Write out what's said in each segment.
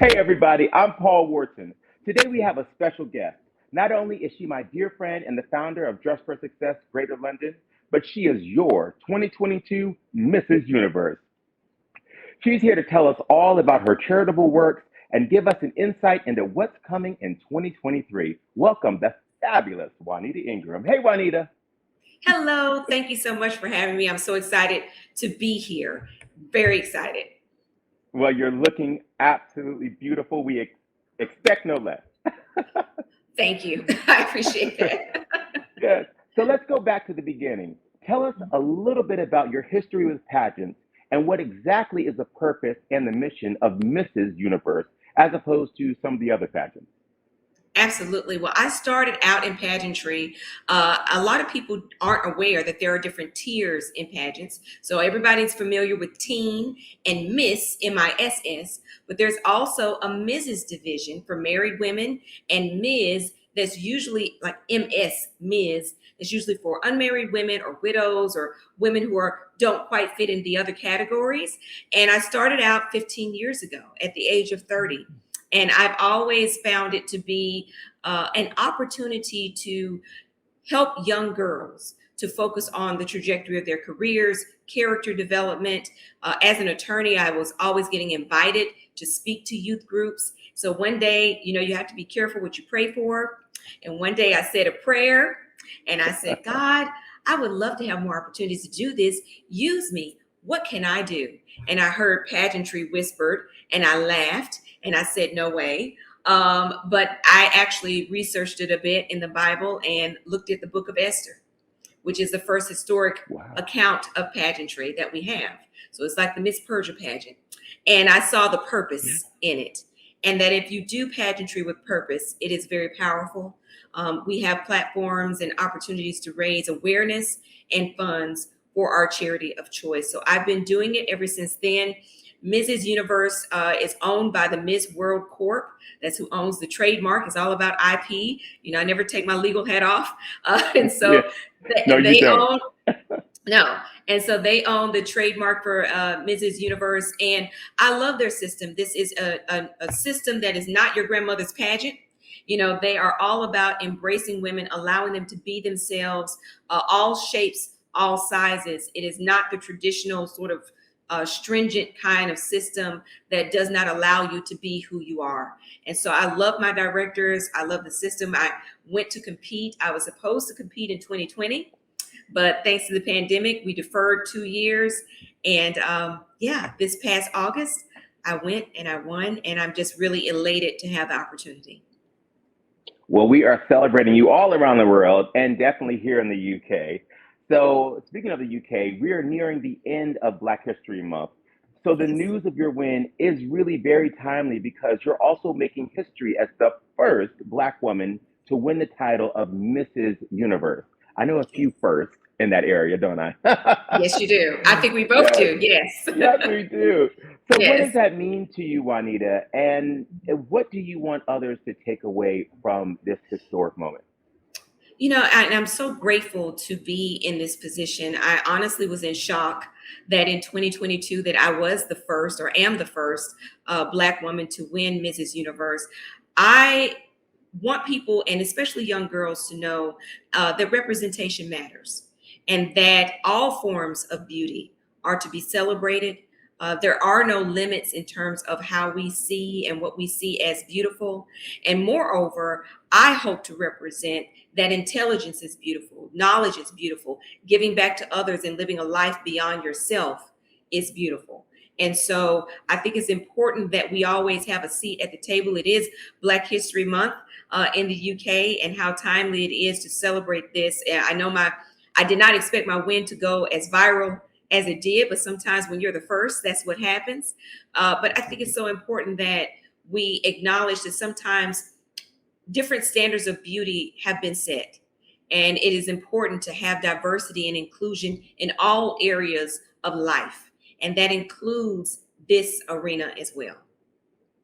Hey, everybody, I'm Paul Wharton. Today we have a special guest. Not only is she my dear friend and the founder of Dress for Success Greater London, but she is your 2022 Mrs. Universe. She's here to tell us all about her charitable works and give us an insight into what's coming in 2023. Welcome, the fabulous Juanita Ingram. Hey, Juanita. Hello, thank you so much for having me. I'm so excited to be here. Very excited. Well, you're looking absolutely beautiful. Expect no less. Thank you. I appreciate that. Yes. So let's go back to the beginning. Tell us a little bit about your history with pageants and what exactly is the purpose and the mission of Mrs. Universe as opposed to some of the other pageants. Absolutely. Well, I started out in pageantry. A lot of people aren't aware that there are different tiers in pageants. So everybody's familiar with teen and Miss, MISS, but there's also a Mrs. division for married women and Ms. that's usually like Ms. That's usually for unmarried women or widows or women who don't quite fit in the other categories. And I started out 15 years ago at the age of 30. And I've always found it to be an opportunity to help young girls to focus on the trajectory of their careers, character development. As an attorney, I was always getting invited to speak to youth groups. So one day, you have to be careful what you pray for. And one day I said a prayer and I said, God, I would love to have more opportunities to do this. Use me. What can I do? And I heard pageantry whispered and I laughed and I said, no way. But I actually researched it a bit in the Bible and looked at the book of Esther, which is the first historic Wow. account of pageantry that we have. So it's like the Miss Persia pageant. And I saw the purpose in it. And that if you do pageantry with purpose, it is very powerful. We have platforms and opportunities to raise awareness and funds for our charity of choice. So I've been doing it ever since then. Mrs. Universe is owned by the Miss World Corp. That's who owns the trademark. It's all about IP. I never take my legal hat off. And Yeah. so No, you they don't. own, no. And so they own the trademark for Mrs. Universe. And I love their system. This is a system that is not your grandmother's pageant. They are all about embracing women, allowing them to be themselves, all shapes, all sizes. It is not the traditional sort of stringent kind of system that does not allow you to be who you are. And so I love my directors. I love the system. I went to compete. I was supposed to compete in 2020, but thanks to the pandemic, we deferred 2 years. And yeah, this past August, I went and I won. And I'm just really elated to have the opportunity. Well, we are celebrating you all around the world and definitely here in the UK. So, speaking of the UK, we are nearing the end of Black History Month. So, the Yes. news of your win is really very timely because you're also making history as the first Black woman to win the title of Mrs. Universe. I know a Yes. few firsts in that area, don't I? Yes, you do. I think we both Yes, do. Yes. yes, we do. So, what does Yes. that mean to you, Juanita? And what do you want others to take away from this historic moment? And I'm so grateful to be in this position. I honestly was in shock that in 2022 that I was the first or am the first Black woman to win Mrs. Universe. I want people, and especially young girls, to know that representation matters and that all forms of beauty are to be celebrated. There are no limits in terms of how we see and what we see as beautiful. And moreover, I hope to represent that intelligence is beautiful, knowledge is beautiful, giving back to others and living a life beyond yourself is beautiful. And so I think it's important that we always have a seat at the table. It is Black History Month in the UK, and how timely it is to celebrate this. And I did not expect my win to go as viral as it did, but sometimes when you're the first, that's what happens. But I think it's so important that we acknowledge that sometimes different standards of beauty have been set. And it is important to have diversity and inclusion in all areas of life. And that includes this arena as well.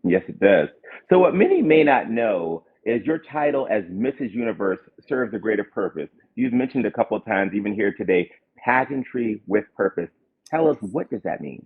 Yes, it does. So, what many may not know is your title as Mrs. Universe serves a greater purpose. You've mentioned a couple of times, even here today, pageantry with purpose. Tell us, Yes. what does that mean?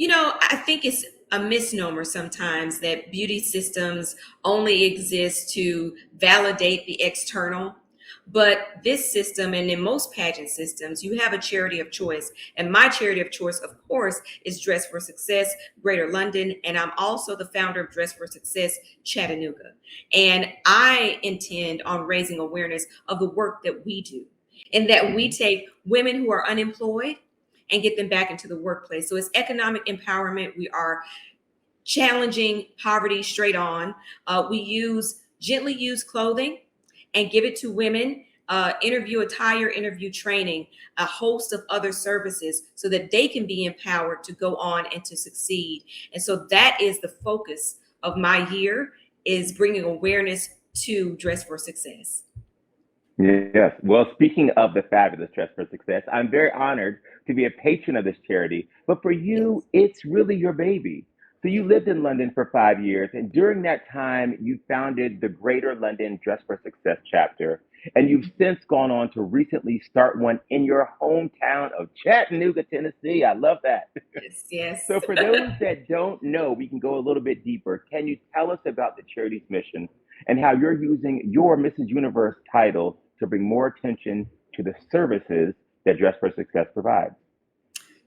I think it's a misnomer sometimes that beauty systems only exist to validate the external. But this system, and in most pageant systems, you have a charity of choice. And my charity of choice, of course, is Dress for Success Greater London. And I'm also the founder of Dress for Success Chattanooga. And I intend on raising awareness of the work that we do, and that we Mhm. take women who are unemployed and get them back into the workplace. So it's economic empowerment. We are challenging poverty straight on. We use gently used clothing and give it to women. Interview attire, interview training, a host of other services so that they can be empowered to go on and to succeed. And so that is the focus of my year, is bringing awareness to Dress for Success. Yes. Well, speaking of the fabulous Dress for Success, I'm very honored to be a patron of this charity. But for you, Yes, it's really your baby. So you yes, lived in London for 5 years, and during that time, you founded the Greater London Dress for Success chapter. And you've since gone on to recently start one in your hometown of Chattanooga, Tennessee. I love that. yes, yes. So, for those that don't know, we can go a little bit deeper. Can you tell us about the charity's mission and how you're using your Mrs. Universe title to bring more attention to the services that Dress for Success provides?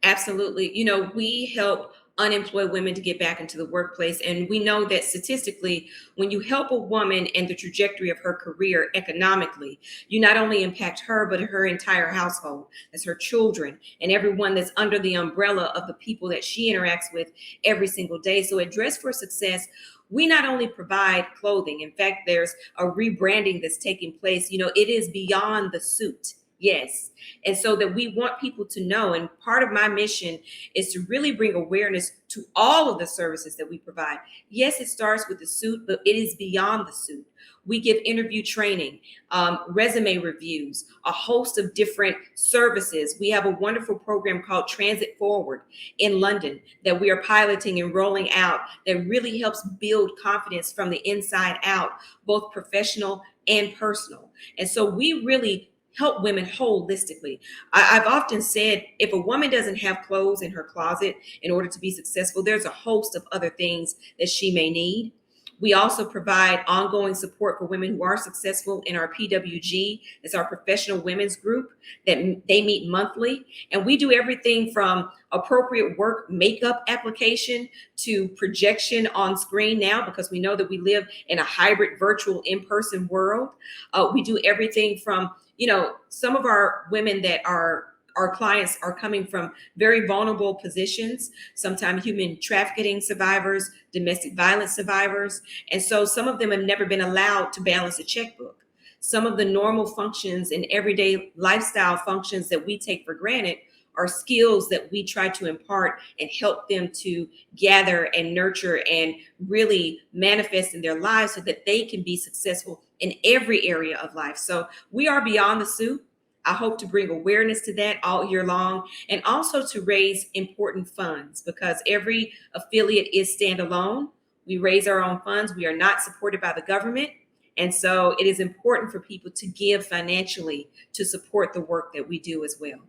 Absolutely. We help unemployed women to get back into the workplace. And we know that statistically, when you help a woman and the trajectory of her career economically, you not only impact her, but her entire household. That's her children and everyone that's under the umbrella of the people that she interacts with every single day. So at Dress for Success, we not only provide clothing. In fact, there's a rebranding that's taking place. It is beyond the suit. Yes. And so that we want people to know. And part of my mission is to really bring awareness to all of the services that we provide. Yes, it starts with the suit, but it is beyond the suit. We give interview training, resume reviews, a host of different services. We have a wonderful program called Transit Forward in London that we are piloting and rolling out, that really helps build confidence from the inside out, both professional and personal. And so we really help women holistically. I've often said, if a woman doesn't have clothes in her closet in order to be successful, there's a host of other things that she may need. We also provide ongoing support for women who are successful in our PWG. It's our professional women's group that they meet monthly. And we do everything from appropriate work makeup application to projection on screen now, because we know that we live in a hybrid virtual in-person world. We do everything from, some of our women that are our clients are coming from very vulnerable positions, sometimes human trafficking survivors, domestic violence survivors. And so some of them have never been allowed to balance a checkbook. Some of the normal functions and everyday lifestyle functions that we take for granted are skills that we try to impart and help them to gather and nurture and really manifest in their lives so that they can be successful in every area of life. So we are beyond the suit. I hope to bring awareness to that all year long, and also to raise important funds, because every affiliate is standalone. We raise our own funds. We are not supported by the government. And so it is important for people to give financially to support the work that we do as well.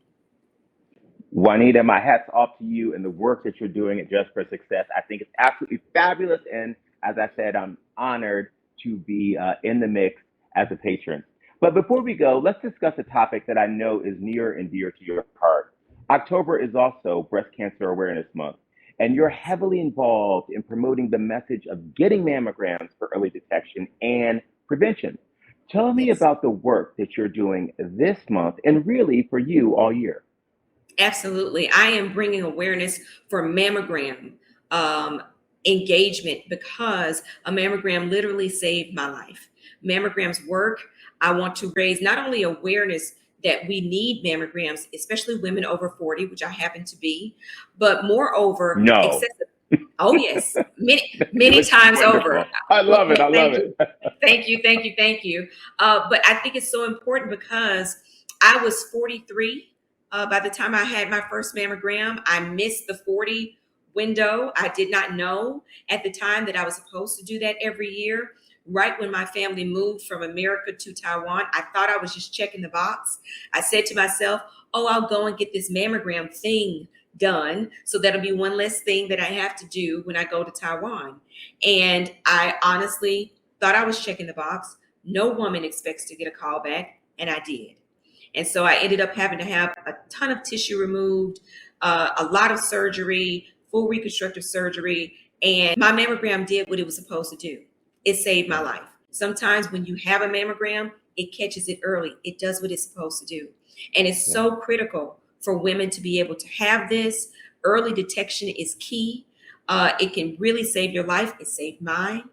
Juanita, my hat's off to you and the work that you're doing at Just for Success. I think it's absolutely fabulous. And as I said, I'm honored to be in the mix as a patron. But before we go, let's discuss a topic that I know is near and dear to your heart. October is also Breast Cancer Awareness Month, and you're heavily involved in promoting the message of getting mammograms for early detection and prevention. Tell me Yes. about the work that you're doing this month and really for you all year. Absolutely. I am bringing awareness for mammogram um, engagement, because a mammogram literally saved my life. Mammograms work. I want to raise not only awareness that we need mammograms, especially women over 40, which I happen to be, but moreover, No. excessive. Oh, yes, many Which is times over. wonderful. I love it. I love Thank it. you. Thank you. Thank you. Thank you. But I think it's so important because I was 43 by the time I had my first mammogram. I missed the 40 window. I did not know at the time that I was supposed to do that every year. Right when my family moved from America to Taiwan, I thought I was just checking the box. I said to myself, oh, I'll go and get this mammogram thing done. So that'll be one less thing that I have to do when I go to Taiwan. And I honestly thought I was checking the box. No woman expects to get a call back, and I did. And so I ended up having to have a ton of tissue removed, a lot of surgery, full reconstructive surgery. And my mammogram did what it was supposed to do. It saved my life. Sometimes when you have a mammogram, it catches it early. It does what it's supposed to do. And it's Yeah. so critical for women to be able to have this. Early detection is key. It can really save your life. It saved mine.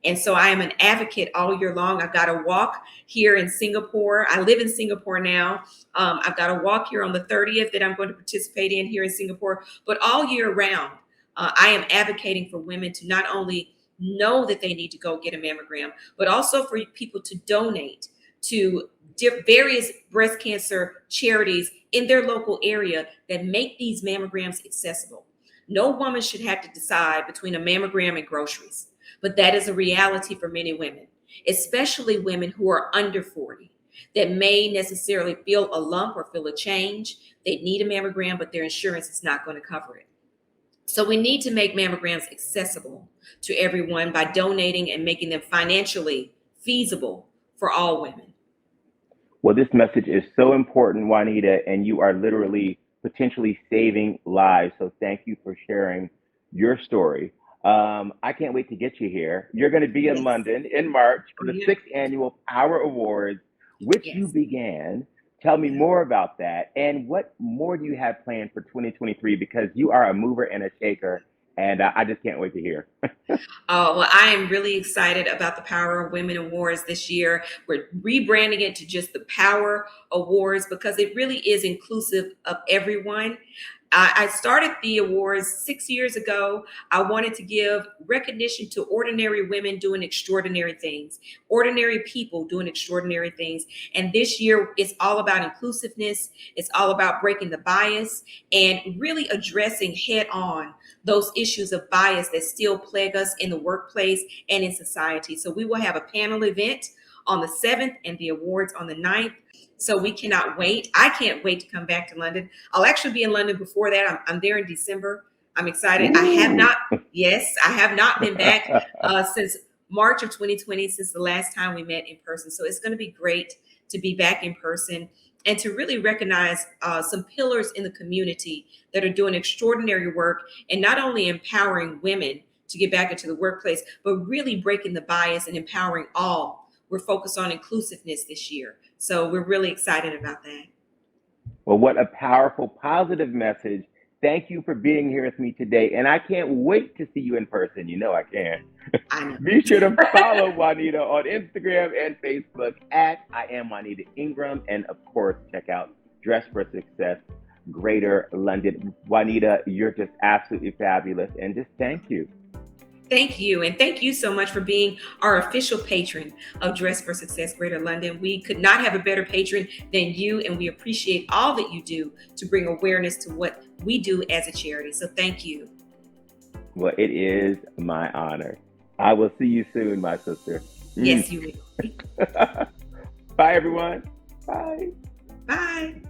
And so I am an advocate all year long. I've got a walk here in Singapore. I live in Singapore now. I've got a walk here on the 30th that I'm going to participate in here in Singapore. But all year round, I am advocating for women to not only know that they need to go get a mammogram, but also for people to donate to various breast cancer charities in their local area that make these mammograms accessible. No woman should have to decide between a mammogram and groceries, but that is a reality for many women, especially women who are under 40 that may necessarily feel a lump or feel a change. They need a mammogram, but their insurance is not going to cover it. So we need to make mammograms accessible to everyone by donating and making them financially feasible for all women. Well, this message is so important, Juanita, and you are literally potentially saving lives. So thank you for sharing your story. I can't wait to get you here. You're going to be in Yes. London in March for Oh, the yeah. sixth annual Power Awards, which you Yes. began. Tell me Yeah. more about that. And what more do you have planned for 2023? Because you are a mover and a shaker, and I just can't wait to hear. Oh, well, I am really excited about the Power of Women Awards this year. We're rebranding it to just the Power Awards because it really is inclusive of everyone. I started the awards 6 years ago. I wanted to give recognition to ordinary women doing extraordinary things, ordinary people doing extraordinary things. And this year, it's all about inclusiveness. It's all about breaking the bias and really addressing head on those issues of bias that still plague us in the workplace and in society. So we will have a panel event on the 7th and the awards on the 9th. So we cannot wait. I can't wait to come back to London. I'll actually be in London before that. I'm there in December. I'm excited. Ooh. I have not been back since March of 2020, since the last time we met in person. So it's going to be great to be back in person and to really recognize some pillars in the community that are doing extraordinary work and not only empowering women to get back into the workplace, but really breaking the bias and empowering all. We're focused on inclusiveness this year. So we're really excited about that. Well, what a powerful, positive message. Thank you for being here with me today. And I can't wait to see you in person. You know I can. I know. Be sure to follow Juanita on Instagram and Facebook at I am Juanita Ingram. And of course, check out Dress for Success, Greater London. Juanita, you're just absolutely fabulous. And just thank you. Thank you. And thank you so much for being our official patron of Dress for Success Greater London. We could not have a better patron than you, and we appreciate all that you do to bring awareness to what we do as a charity. So thank you. Well, it is my honor. I will see you soon, my sister. Yes, you will. Bye, everyone. Bye. Bye.